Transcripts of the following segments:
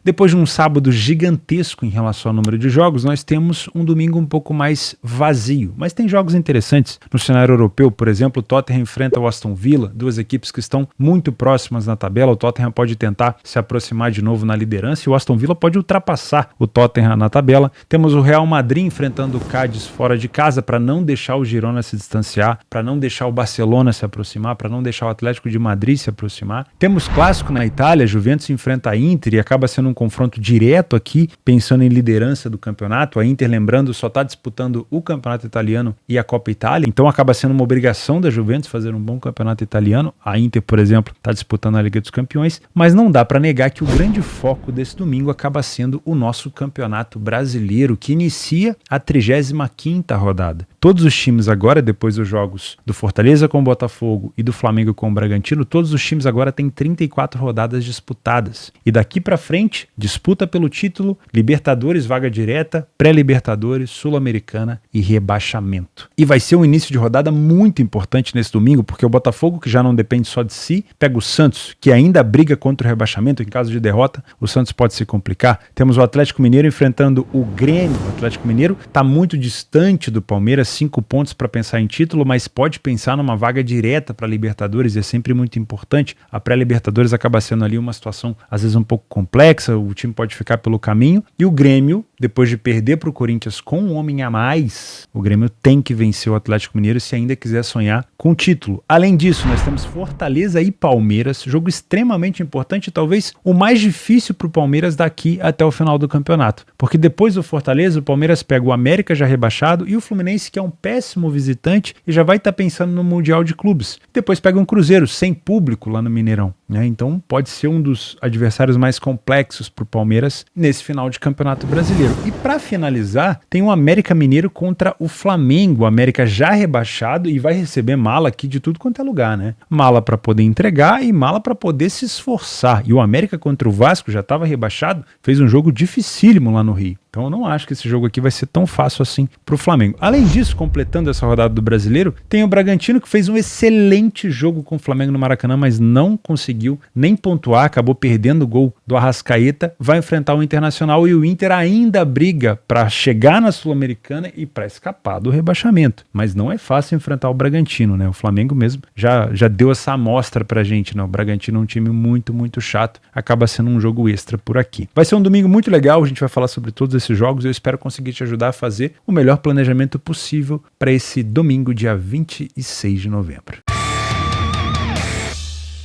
Depois de um sábado gigantesco em relação ao número de jogos, nós temos um domingo um pouco mais vazio, mas tem jogos interessantes. No cenário europeu, por exemplo, o Tottenham enfrenta o Aston Villa, duas equipes que estão muito próximas na tabela. O Tottenham pode tentar se aproximar de novo na liderança e o Aston Villa pode ultrapassar o Tottenham na tabela. Temos o Real Madrid enfrentando o Cádiz fora de casa para não deixar o Girona se distanciar, para não deixar o Barcelona se aproximar, para não deixar o Atlético de Madrid se aproximar. Temos clássico na Itália, Juventus enfrenta a Inter e acaba sendo um confronto direto aqui, pensando em liderança do campeonato. A Inter, lembrando, só está disputando o campeonato italiano e a Copa Itália, então acaba sendo uma obrigação da Juventus fazer um bom campeonato italiano. A Inter, por exemplo, está disputando a Liga dos Campeões, mas não dá para negar que o grande foco desse domingo acaba sendo o nosso campeonato brasileiro, que inicia a 35ª rodada. Todos os times agora, depois dos jogos do Fortaleza com o Botafogo e do Flamengo com o Bragantino, todos os times agora têm 34 rodadas disputadas. E daqui para frente, disputa pelo título, Libertadores, vaga direta, pré-Libertadores, Sul-Americana e rebaixamento. E vai ser um início de rodada muito importante nesse domingo, porque o Botafogo, que já não depende só de si, pega o Santos, que ainda briga contra o rebaixamento. Em caso de derrota, o Santos pode se complicar. Temos o Atlético Mineiro enfrentando o Grêmio. O Atlético Mineiro está muito distante do Palmeiras, 5 pontos para pensar em título, mas pode pensar numa vaga direta para a Libertadores, é sempre muito importante. A pré-Libertadores acaba sendo ali uma situação às vezes um pouco complexa, o time pode ficar pelo caminho, e o Grêmio, depois de perder para o Corinthians com um homem a mais, o Grêmio tem que vencer o Atlético Mineiro se ainda quiser sonhar com o título. Além disso, nós temos Fortaleza e Palmeiras, jogo extremamente importante, talvez o mais difícil para o Palmeiras daqui até o final do campeonato, porque depois do Fortaleza, o Palmeiras pega o América já rebaixado e o Fluminense, que é um péssimo visitante e já vai estar pensando no Mundial de Clubes. Depois pega um Cruzeiro sem público lá no Mineirão, né? Então pode ser um dos adversários mais complexos para o Palmeiras nesse final de campeonato brasileiro. E para finalizar, tem o América Mineiro contra o Flamengo. O América já rebaixado e vai receber mala aqui de tudo quanto é lugar, né? Mala para poder entregar e mala para poder se esforçar. E o América contra o Vasco já estava rebaixado, fez um jogo dificílimo lá no Rio. Então eu não acho que esse jogo aqui vai ser tão fácil assim para o Flamengo. Além disso, completando essa rodada do Brasileiro, tem o Bragantino, que fez um excelente jogo com o Flamengo no Maracanã, mas não conseguiu nem pontuar, acabou perdendo o gol do Arrascaeta, vai enfrentar o Internacional e o Inter ainda briga para chegar na Sul-Americana e para escapar do rebaixamento. Mas não é fácil enfrentar o Bragantino, né? O Flamengo mesmo já deu essa amostra pra gente, né? O Bragantino é um time muito, muito chato, acaba sendo um jogo extra por aqui. Vai ser um domingo muito legal, a gente vai falar sobre todos esses jogos, eu espero conseguir te ajudar a fazer o melhor planejamento possível para esse domingo, dia 26 de novembro.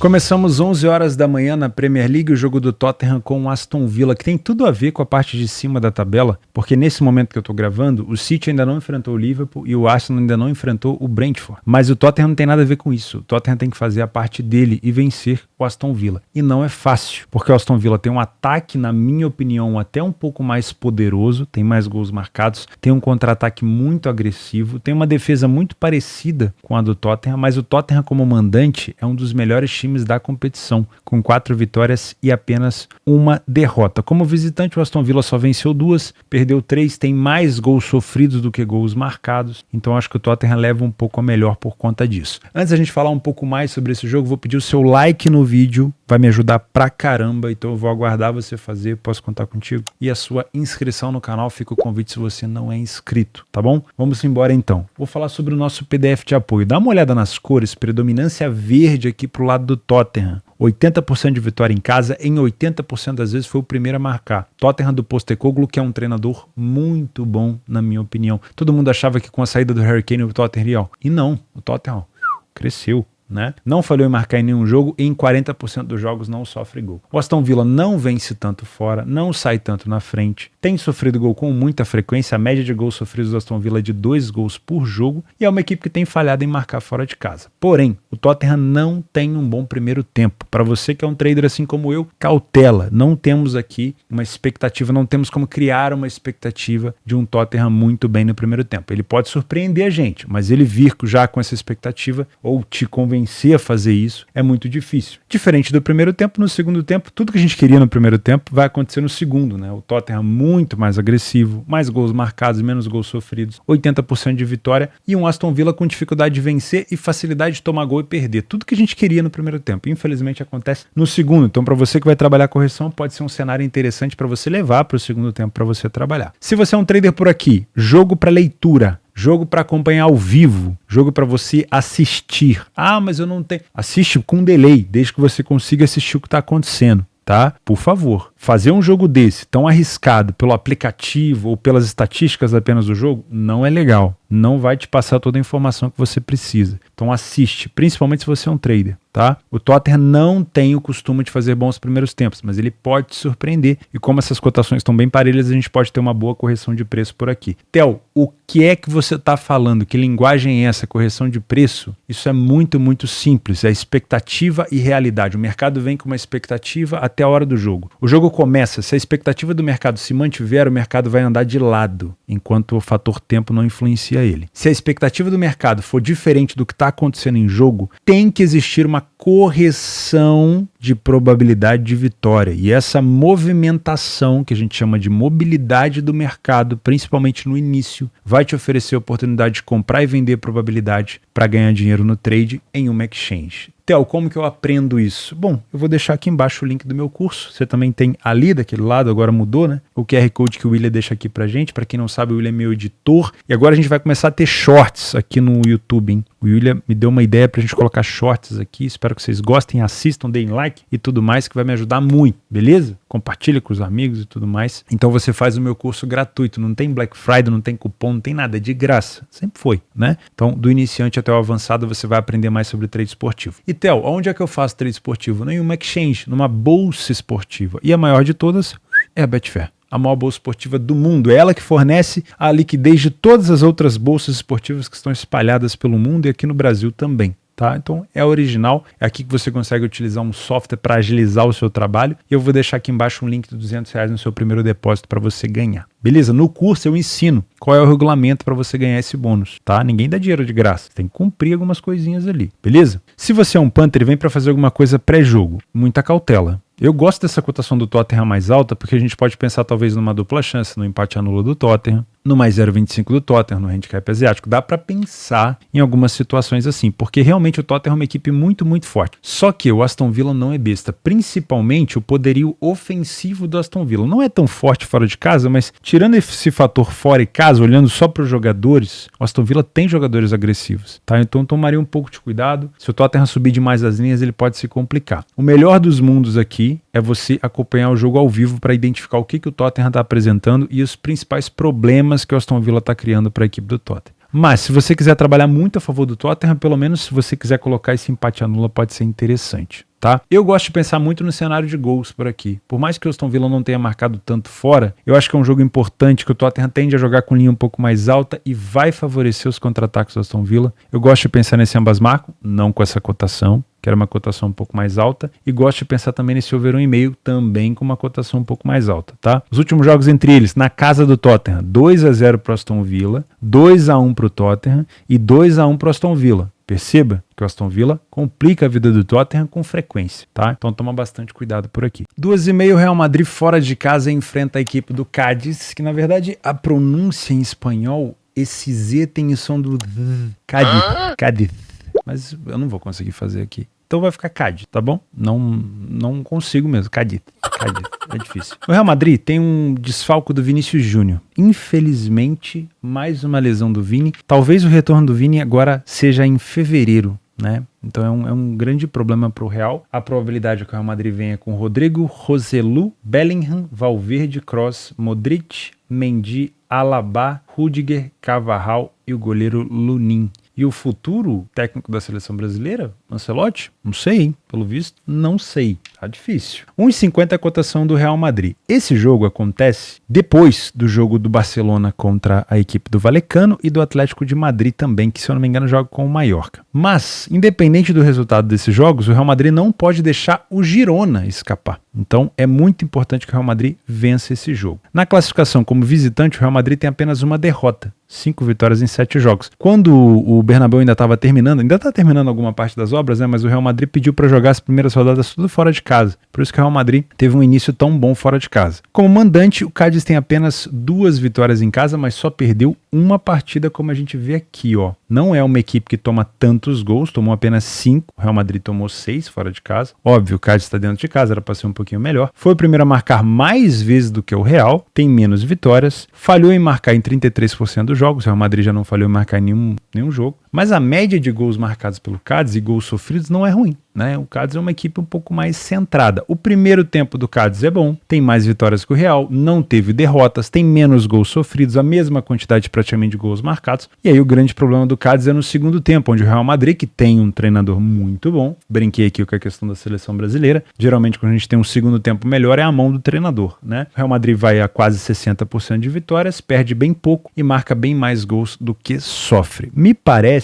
Começamos 11 horas da manhã na Premier League, o jogo do Tottenham com o Aston Villa, que tem tudo a ver com a parte de cima da tabela, porque nesse momento que eu tô gravando, o City ainda não enfrentou o Liverpool e o Arsenal ainda não enfrentou o Brentford. Mas o Tottenham não tem nada a ver com isso. O Tottenham tem que fazer a parte dele e vencer o Aston Villa. E não é fácil, porque o Aston Villa tem um ataque, na minha opinião, até um pouco mais poderoso, tem mais gols marcados, tem um contra-ataque muito agressivo, tem uma defesa muito parecida com a do Tottenham, mas o Tottenham como mandante é um dos melhores times da competição, com 4 vitórias e apenas uma derrota. Como visitante, o Aston Villa só venceu 2, perdeu 3, tem mais gols sofridos do que gols marcados, então acho que o Tottenham leva um pouco a melhor por conta disso. Antes da gente falar um pouco mais sobre esse jogo, vou pedir o seu like no vídeo, vai me ajudar pra caramba, então eu vou aguardar você fazer, posso contar contigo, e a sua inscrição no canal, fica o convite se você não é inscrito, tá bom? Vamos embora então. Vou falar sobre o nosso PDF de apoio. Dá uma olhada nas cores, predominância verde aqui pro lado do Tottenham. 80% de vitória em casa, em 80% das vezes foi o primeiro a marcar. Tottenham do Postecoglou, que é um treinador muito bom, na minha opinião. Todo mundo achava que com a saída do Harry Kane o Tottenham iria, e não, o Tottenham cresceu, né? Não falhou em marcar em nenhum jogo e em 40% dos jogos não sofre gol. O Aston Villa não vence tanto fora, não sai tanto na frente, tem sofrido gol com muita frequência, a média de gols sofridos do Aston Villa é de 2 gols por jogo e é uma equipe que tem falhado em marcar fora de casa. Porém, o Tottenham não tem um bom primeiro tempo. Para você que é um trader assim como eu, cautela, não temos aqui uma expectativa, não temos como criar uma expectativa de um Tottenham muito bem no primeiro tempo. Ele pode surpreender a gente, mas ele vir já com essa expectativa ou te convencer convencer a fazer isso é muito difícil. Diferente do primeiro tempo, no segundo tempo, tudo que a gente queria no primeiro tempo vai acontecer no segundo, né? O Tottenham muito mais agressivo, mais gols marcados, menos gols sofridos, 80% de vitória e um Aston Villa com dificuldade de vencer e facilidade de tomar gol e perder. Tudo que a gente queria no primeiro tempo. Infelizmente acontece no segundo. Então, para você que vai trabalhar correção, pode ser um cenário interessante para você levar para o segundo tempo para você trabalhar. Se você é um trader por aqui, jogo para leitura, jogo para acompanhar ao vivo, jogo para você assistir. Ah, mas eu não tenho. Assiste com delay, desde que você consiga assistir o que está acontecendo. Tá? Por favor, fazer um jogo desse tão arriscado pelo aplicativo ou pelas estatísticas apenas do jogo não é legal. Não vai te passar toda a informação que você precisa. Então assiste, principalmente se você é um trader, tá? O Tottenham não tem o costume de fazer bons primeiros tempos, mas ele pode te surpreender. E como essas cotações estão bem parelhas, a gente pode ter uma boa correção de preço por aqui. Theo, o que é que você está falando? Que linguagem é essa? Correção de preço? Isso é muito, muito simples. É expectativa e realidade. O mercado vem com uma expectativa até a hora do jogo. O jogo começa, se a expectativa do mercado se mantiver, o mercado vai andar de lado, enquanto o fator tempo não influencia ele. Se a expectativa do mercado for diferente do que está acontecendo em jogo, tem que existir uma correção de probabilidade de vitória. E essa movimentação, que a gente chama de mobilidade do mercado, principalmente no início, vai te oferecer a oportunidade de comprar e vender probabilidade para ganhar dinheiro no trade em uma exchange. Theo, como que eu aprendo isso? Bom, eu vou deixar aqui embaixo o link do meu curso. Você também tem ali daquele lado, agora mudou, né? O QR Code que o William deixa aqui pra gente. Pra quem não sabe, o William é meu editor. E agora a gente vai começar a ter shorts aqui no YouTube, hein? O William me deu uma ideia pra gente colocar shorts aqui. Espero que vocês gostem, assistam, deem like e tudo mais, que vai me ajudar muito, beleza? Compartilha com os amigos e tudo mais. Então você faz o meu curso gratuito. Não tem Black Friday, não tem cupom, não tem nada. É de graça. Sempre foi, né? Então, do iniciante até o avançado, você vai aprender mais sobre trade esportivo. E, Theo, onde é que eu faço trade esportivo? Em uma exchange, numa bolsa esportiva. E a maior de todas é a Betfair. A maior bolsa esportiva do mundo. É ela que fornece a liquidez de todas as outras bolsas esportivas que estão espalhadas pelo mundo e aqui no Brasil também. Tá? Então é original, é aqui que você consegue utilizar um software para agilizar o seu trabalho e eu vou deixar aqui embaixo um link de R$200 no seu primeiro depósito para você ganhar. Beleza? No curso eu ensino qual é o regulamento para você ganhar esse bônus, tá? Ninguém dá dinheiro de graça, tem que cumprir algumas coisinhas ali, beleza? Se você é um punter e vem para fazer alguma coisa pré-jogo, muita cautela. Eu gosto dessa cotação do Tottenham mais alta porque a gente pode pensar talvez numa dupla chance, no empate anulo do Tottenham, no mais 0,25 do Tottenham, no handicap asiático. Dá para pensar em algumas situações assim, porque realmente o Tottenham é uma equipe muito, muito forte. Só que o Aston Villa não é besta, principalmente o poderio ofensivo do Aston Villa. Não é tão forte fora de casa, mas tirando esse fator fora e casa, olhando só para os jogadores, o Aston Villa tem jogadores agressivos, tá? Então tomaria um pouco de cuidado. Se o Tottenham subir demais as linhas, ele pode se complicar. O melhor dos mundos aqui é você acompanhar o jogo ao vivo para identificar o que o Tottenham está apresentando e os principais problemas que o Aston Villa está criando para a equipe do Tottenham. Mas se você quiser trabalhar muito a favor do Tottenham, pelo menos se você quiser colocar esse empate anula, pode ser interessante. Tá? Eu gosto de pensar muito no cenário de gols por aqui. Por mais que o Aston Villa não tenha marcado tanto fora, eu acho que é um jogo importante que o Tottenham tende a jogar com linha um pouco mais alta e vai favorecer os contra-ataques do Aston Villa. Eu gosto de pensar nesse ambas marcam, não com essa cotação, que era uma cotação um pouco mais alta, e gosto de pensar também nesse over 1,5, também com uma cotação um pouco mais alta, tá? Os últimos jogos entre eles, na casa do Tottenham, 2-0 para o Aston Villa, 2-1 para o Tottenham e 2-1 para o Aston Villa. Perceba que o Aston Villa complica a vida do Tottenham com frequência, tá? Então toma bastante cuidado por aqui. 2,5 Real Madrid fora de casa enfrenta a equipe do Cádiz, que na verdade a pronúncia em espanhol, esse Z tem o som do Cádiz, mas eu não vou conseguir fazer aqui. Então vai ficar Cádiz, tá bom? Não consigo mesmo, Cádiz, é difícil. O Real Madrid tem um desfalco do Vinícius Júnior. Infelizmente, mais uma lesão do Vini. Talvez o retorno do Vini agora seja em fevereiro, né? Então é um grande problema para o Real. A probabilidade é que o Real Madrid venha com Rodrigo, Roselu, Bellingham, Valverde, Kroos, Modric, Mendy, Alaba, Rudiger, Carvajal e o goleiro Lunin. E o futuro técnico da seleção brasileira, Ancelotti? Não sei, hein? Pelo visto, não sei. Tá difícil. 1,50 é a cotação do Real Madrid. Esse jogo acontece depois do jogo do Barcelona contra a equipe do Vallecano e do Atlético de Madrid também, que se eu não me engano joga com o Mallorca. Mas, independente do resultado desses jogos, o Real Madrid não pode deixar o Girona escapar. Então é muito importante que o Real Madrid vença esse jogo. Na classificação como visitante, o Real Madrid tem apenas uma derrota. 5 vitórias em 7 jogos. Quando o Bernabéu ainda estava terminando, ainda está terminando alguma parte das obras, né? Mas o Real Madrid pediu para jogar as primeiras rodadas tudo fora de casa. Por isso que o Real Madrid teve um início tão bom fora de casa. Como mandante, o Cádiz tem apenas 2 vitórias em casa, mas só perdeu uma partida, como a gente vê aqui, ó. Não é uma equipe que toma tantos gols, tomou apenas 5. O Real Madrid tomou 6 fora de casa. Óbvio, o Cádiz está dentro de casa, era para ser um pouquinho melhor. Foi o primeiro a marcar mais vezes do que o Real, tem menos vitórias, falhou em marcar em 33% dos jogos. O Real Madrid já não falhou em marcar em nenhum jogo. Mas a média de gols marcados pelo Cádiz e gols sofridos não é ruim, né? O Cádiz é uma equipe um pouco mais centrada. O primeiro tempo do Cádiz é bom, tem mais vitórias que o Real, não teve derrotas, tem menos gols sofridos, a mesma quantidade praticamente de gols marcados. E aí o grande problema do Cádiz é no segundo tempo, onde o Real Madrid, que tem um treinador muito bom, brinquei aqui com a questão da seleção brasileira, geralmente quando a gente tem um segundo tempo melhor é a mão do treinador, né? O Real Madrid vai a quase 60% de vitórias, perde bem pouco e marca bem mais gols do que sofre. Me parece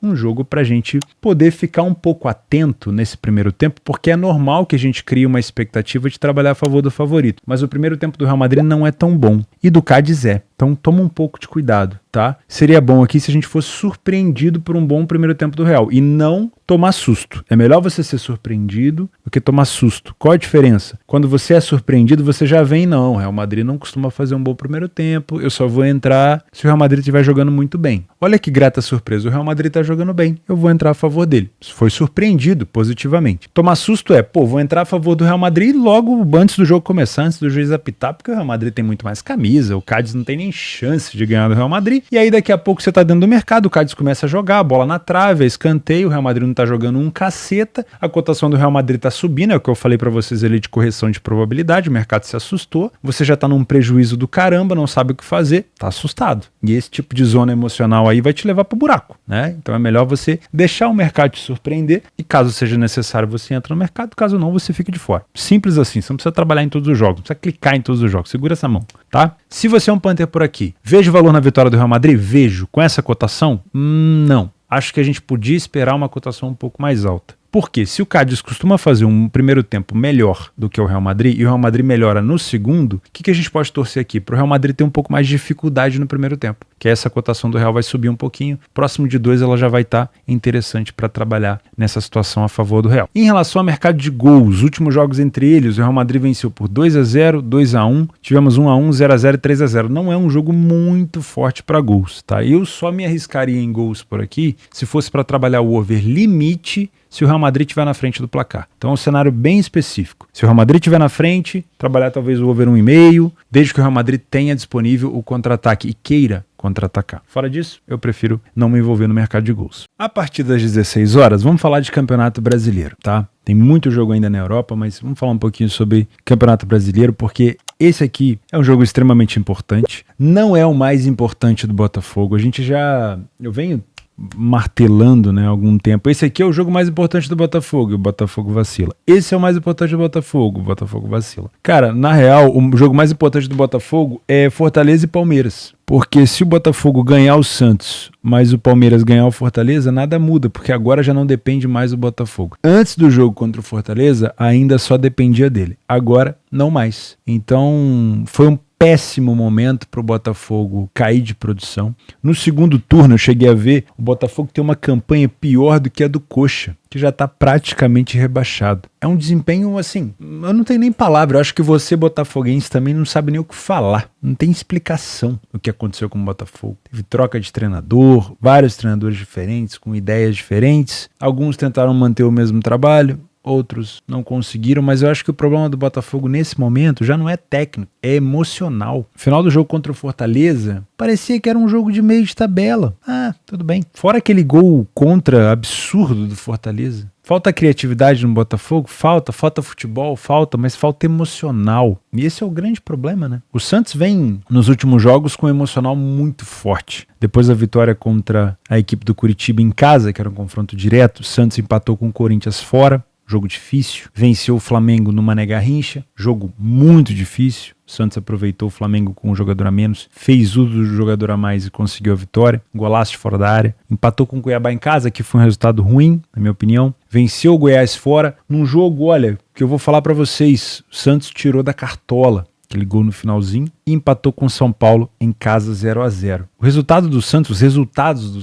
um jogo para a gente poder ficar um pouco atento nesse primeiro tempo, porque é normal que a gente crie uma expectativa de trabalhar a favor do favorito, mas o primeiro tempo do Real Madrid não é tão bom, e do Cádiz é. Então toma um pouco de cuidado, tá? Seria bom aqui se a gente fosse surpreendido por um bom primeiro tempo do Real e não tomar susto. É melhor você ser surpreendido do que tomar susto. Qual a diferença? Quando você é surpreendido, você já vem, não, o Real Madrid não costuma fazer um bom primeiro tempo, eu só vou entrar se o Real Madrid estiver jogando muito bem. Olha que grata surpresa, o Real Madrid tá jogando bem, eu vou entrar a favor dele. Foi surpreendido positivamente. Tomar susto é, vou entrar a favor do Real Madrid logo antes do jogo começar, antes do juiz apitar, porque o Real Madrid tem muito mais camisa, o Cádiz não tem nem chance de ganhar do Real Madrid, e aí daqui a pouco você tá dentro do mercado, o Cádiz começa a jogar, a bola na trave, escanteio, o Real Madrid não tá jogando um caceta, a cotação do Real Madrid tá subindo, é o que eu falei pra vocês ali de correção de probabilidade, o mercado se assustou, você já tá num prejuízo do caramba, não sabe o que fazer, tá assustado. E esse tipo de zona emocional aí vai te levar pro buraco, né? Então é melhor você deixar o mercado te surpreender e caso seja necessário você entra no mercado, caso não você fique de fora. Simples assim, você não precisa trabalhar em todos os jogos, não precisa clicar em todos os jogos, segura essa mão, tá? Se você é um Panther por aqui, vejo valor na vitória do Real Madrid? Vejo. Com essa cotação? Não. Acho que a gente podia esperar uma cotação um pouco mais alta. Porque se o Cádiz costuma fazer um primeiro tempo melhor do que o Real Madrid e o Real Madrid melhora no segundo, o que a gente pode torcer aqui? Para o Real Madrid ter um pouco mais de dificuldade no primeiro tempo, que essa cotação do Real vai subir um pouquinho, próximo de 2 ela já vai estar interessante para trabalhar nessa situação a favor do Real. Em relação ao mercado de gols, últimos jogos entre eles, o Real Madrid venceu por 2-0, 2-1, tivemos 1-1, 0-0 e 3-0. Não é um jogo muito forte para gols, tá? Eu só me arriscaria em gols por aqui se fosse para trabalhar o over limite se o Real Madrid estiver na frente do placar. Então é um cenário bem específico. Se o Real Madrid estiver na frente, trabalhar talvez o over 1,5, desde que o Real Madrid tenha disponível o contra-ataque e queira contra-atacar. Fora disso, eu prefiro não me envolver no mercado de gols. A partir das 16 horas, vamos falar de Campeonato Brasileiro, tá? Tem muito jogo ainda na Europa, mas vamos falar um pouquinho sobre Campeonato Brasileiro, porque esse aqui é um jogo extremamente importante. Não é o mais importante do Botafogo. Eu venho martelando, né, há algum tempo. Esse aqui é o jogo mais importante do Botafogo e o Botafogo vacila. Esse é o mais importante do Botafogo, o Botafogo vacila. Cara, na real, o jogo mais importante do Botafogo é Fortaleza e Palmeiras. Porque se o Botafogo ganhar o Santos, mas o Palmeiras ganhar o Fortaleza, nada muda, porque agora já não depende mais do Botafogo. Antes do jogo contra o Fortaleza, ainda só dependia dele. Agora, não mais. Então, foi um péssimo momento para o Botafogo cair de produção. No segundo turno eu cheguei a ver, o Botafogo tem uma campanha pior do que a do Coxa, que já está praticamente rebaixado. É um desempenho assim, eu não tenho nem palavra, eu acho que você botafoguense também não sabe nem o que falar, não tem explicação do que aconteceu com o Botafogo. Teve troca de treinador, vários treinadores diferentes, com ideias diferentes, alguns tentaram manter o mesmo trabalho, outros não conseguiram, mas eu acho que o problema do Botafogo nesse momento já não é técnico, é emocional. No final do jogo contra o Fortaleza, parecia que era um jogo de meio de tabela. Tudo bem. Fora aquele gol contra absurdo do Fortaleza. Falta criatividade no Botafogo? Falta futebol? Mas falta emocional. E esse é o grande problema, né? O Santos vem nos últimos jogos com um emocional muito forte. Depois da vitória contra a equipe do Curitiba em casa, que era um confronto direto, o Santos empatou com o Corinthians fora. jogo difícil. Venceu o Flamengo no Mané Garrincha, jogo muito difícil. O Santos aproveitou o Flamengo com um jogador a menos, fez uso do jogador a mais e conseguiu a vitória. Golaço de fora da área. Empatou com o Cuiabá em casa, que foi um resultado ruim, na minha opinião. Venceu o Goiás fora, num jogo, olha, que eu vou falar pra vocês, o Santos tirou da cartola aquele gol no finalzinho, e empatou com o São Paulo em casa 0-0. Os resultados do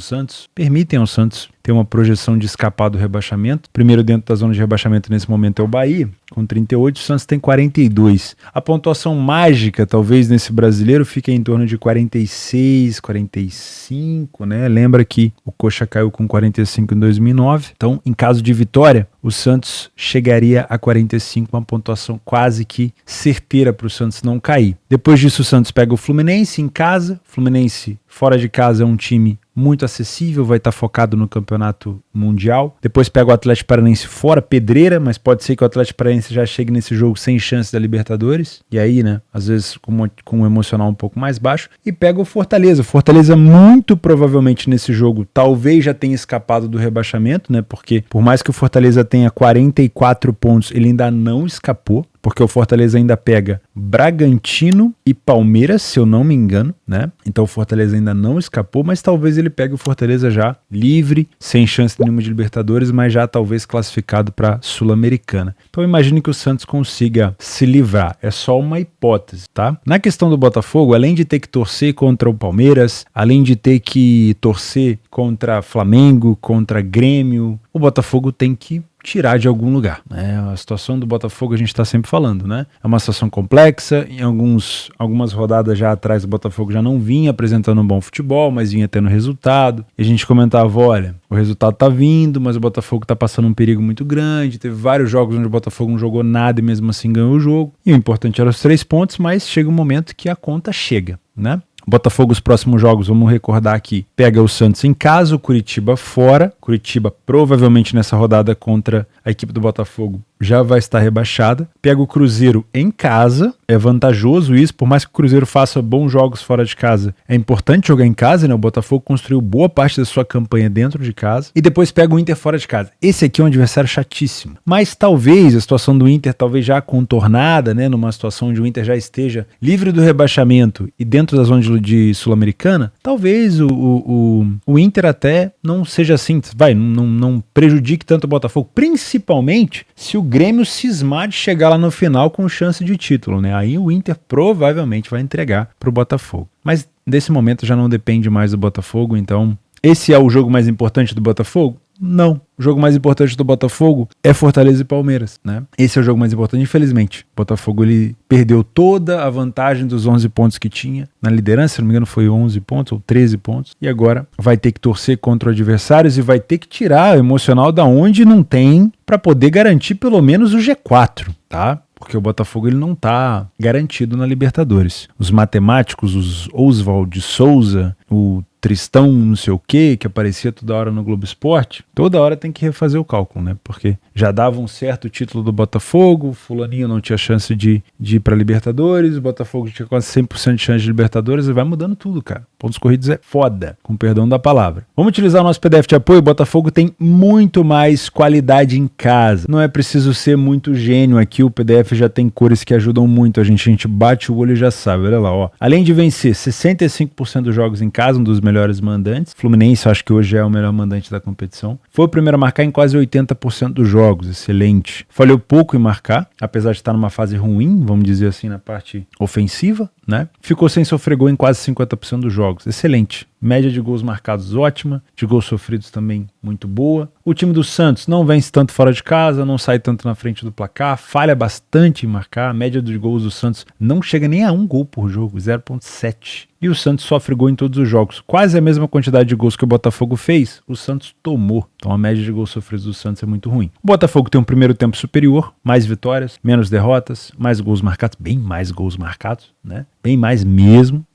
Santos permitem ao Santos ter uma projeção de escapar do rebaixamento. Primeiro dentro da zona de rebaixamento nesse momento é o Bahia, com 38, o Santos tem 42. A pontuação mágica, talvez, nesse brasileiro fica em torno de 46, 45, né? Lembra que o Coxa caiu com 45 em 2009. Então, em caso de vitória, o Santos chegaria a 45, uma pontuação quase que certeira para o Santos não cair. Depois disso, o Santos pega o Fluminense em casa. Fluminense fora de casa é um time muito acessível, vai estar focado no campeonato mundial. Depois pega o Atlético Paranaense fora, pedreira, mas pode ser que o Atlético Paranaense já chegue nesse jogo sem chance da Libertadores. E aí, né, às vezes com um emocional um pouco mais baixo. E pega o Fortaleza. O Fortaleza muito provavelmente nesse jogo talvez já tenha escapado do rebaixamento, né, porque por mais que o Fortaleza tenha 44 pontos, ele ainda não escapou. Porque o Fortaleza ainda pega Bragantino e Palmeiras, se eu não me engano, né? Então o Fortaleza ainda não escapou, mas talvez ele pegue o Fortaleza já livre, sem chance nenhuma de Libertadores, mas já talvez classificado para Sul-Americana. Então imagine que o Santos consiga se livrar. É só uma hipótese, tá? Na questão do Botafogo, além de ter que torcer contra o Palmeiras, além de ter que torcer contra Flamengo, contra Grêmio, o Botafogo tem que tirar de algum lugar, né? A situação do Botafogo a gente está sempre falando, né? É uma situação complexa, em algumas rodadas já atrás o Botafogo já não vinha apresentando um bom futebol, mas vinha tendo resultado, e a gente comentava, olha, o resultado tá vindo, mas o Botafogo tá passando um perigo muito grande, teve vários jogos onde o Botafogo não jogou nada e mesmo assim ganhou o jogo, e o importante era os 3 pontos, mas chega um momento que a conta chega, né? Botafogo, os próximos jogos, vamos recordar aqui, pega o Santos em casa, o Curitiba fora. Curitiba provavelmente nessa rodada contra a equipe do Botafogo já vai estar rebaixada. Pega o Cruzeiro em casa, é vantajoso isso, por mais que o Cruzeiro faça bons jogos fora de casa, é importante jogar em casa, né? O Botafogo construiu boa parte da sua campanha dentro de casa. E depois pega o Inter fora de casa. Esse aqui é um adversário chatíssimo. Mas talvez a situação do Inter, talvez já contornada, né? Numa situação onde o Inter já esteja livre do rebaixamento e dentro da zona de Sul-Americana, talvez o Inter até não seja assim, não prejudique tanto o Botafogo, principalmente se o Grêmio cismar de chegar lá no final com chance de título, né? Aí o Inter provavelmente vai entregar pro Botafogo. Mas nesse momento já não depende mais do Botafogo, então esse é o jogo mais importante do Botafogo? Não. O jogo mais importante do Botafogo é Fortaleza e Palmeiras, né? Esse é o jogo mais importante, infelizmente. O Botafogo, ele perdeu toda a vantagem dos 11 pontos que tinha na liderança, se não me engano foi 11 pontos ou 13 pontos, e agora vai ter que torcer contra adversários e vai ter que tirar o emocional da onde não tem para poder garantir pelo menos o G4, tá? Porque o Botafogo ele não está garantido na Libertadores. Os matemáticos, os Oswald de Souza, o Tristão não sei o que aparecia toda hora no Globo Esporte, toda hora tem que refazer o cálculo, né? Porque já dava um certo título do Botafogo, o fulaninho não tinha chance de ir pra Libertadores, o Botafogo tinha quase 100% de chance de Libertadores, e vai mudando tudo, cara. Pontos corridos é foda, com perdão da palavra. Vamos utilizar o nosso PDF de apoio. O Botafogo tem muito mais qualidade em casa. Não é preciso ser muito gênio aqui, o PDF já tem cores que ajudam muito a gente bate o olho e já sabe, olha lá, ó. Além de vencer 65% dos jogos em casa, um dos melhores mandantes, Fluminense acho que hoje é o melhor mandante da competição, foi o primeiro a marcar em quase 80% dos jogos, excelente. Falhou pouco em marcar, apesar de estar numa fase ruim, vamos dizer assim, na parte ofensiva, né? Ficou sem sofrer gol em quase 50% dos jogos, excelente. Média de gols marcados ótima, de gols sofridos também muito boa. O time do Santos não vence tanto fora de casa, não sai tanto na frente do placar, falha bastante em marcar. A média de gols do Santos não chega nem a 1 gol por jogo, 0,7. E o Santos sofre gol em todos os jogos. Quase a mesma quantidade de gols que o Botafogo fez, o Santos tomou. Então a média de gols sofridos do Santos é muito ruim. O Botafogo tem um primeiro tempo superior, mais vitórias, menos derrotas, mais gols marcados, bem mais gols marcados, né? Bem mais mesmo.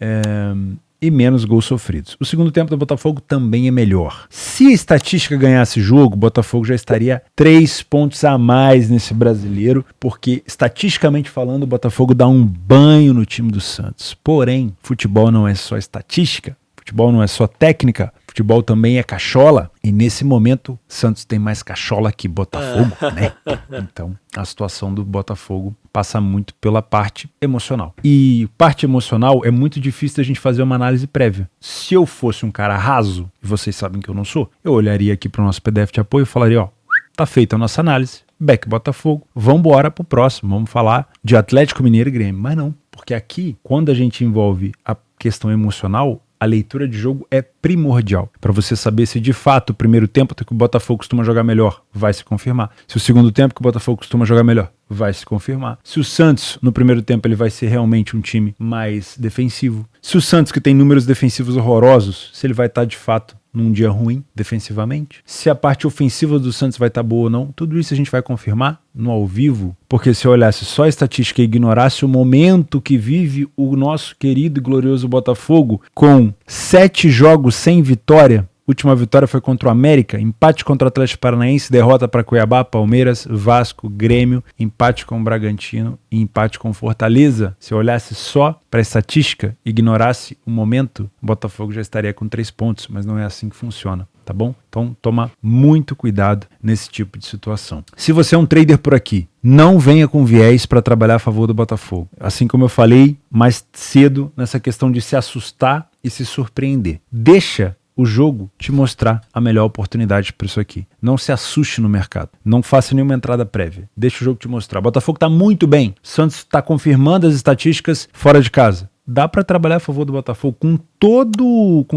E menos gols sofridos. O segundo tempo do Botafogo também é melhor. Se a estatística ganhasse jogo, o Botafogo já estaria 3 pontos a mais nesse brasileiro, porque estatisticamente falando, o Botafogo dá um banho no time do Santos. Porém, futebol não é só estatística, futebol não é só técnica, Futebol também é cachola, e nesse momento Santos tem mais cachola que Botafogo, né? Então a situação do Botafogo passa muito pela parte emocional. E parte emocional é muito difícil a gente fazer uma análise prévia. Se eu fosse um cara raso, e vocês sabem que eu não sou, eu olharia aqui para o nosso PDF de apoio e falaria, ó, tá feita a nossa análise, back Botafogo, vamos embora pro próximo, vamos falar de Atlético Mineiro e Grêmio. Mas não, porque aqui, quando a gente envolve a questão emocional, a leitura de jogo é primordial. Para você saber se de fato o primeiro tempo que o Botafogo costuma jogar melhor, vai se confirmar. Se o segundo tempo que o Botafogo costuma jogar melhor, vai se confirmar. Se o Santos, no primeiro tempo, ele vai ser realmente um time mais defensivo. Se o Santos, que tem números defensivos horrorosos, se ele vai estar de fato num dia ruim defensivamente. Se a parte ofensiva do Santos vai estar boa ou não, tudo isso a gente vai confirmar no ao vivo, porque se eu olhasse só a estatística e ignorasse o momento que vive o nosso querido e glorioso Botafogo, com 7 jogos sem vitória, última vitória foi contra o América, empate contra o Atlético Paranaense, derrota para Cuiabá, Palmeiras, Vasco, Grêmio, empate com o Bragantino e empate com Fortaleza. Se eu olhasse só para a estatística e ignorasse o momento, o Botafogo já estaria com 3 pontos, mas não é assim que funciona, tá bom? Então toma muito cuidado nesse tipo de situação. Se você é um trader por aqui, não venha com viés para trabalhar a favor do Botafogo. Assim como eu falei mais cedo nessa questão de se assustar e se surpreender. Deixa o jogo te mostrar a melhor oportunidade para isso aqui. Não se assuste no mercado. Não faça nenhuma entrada prévia. Deixa o jogo te mostrar. O Botafogo está muito bem. O Santos está confirmando as estatísticas fora de casa. Dá para trabalhar a favor do Botafogo com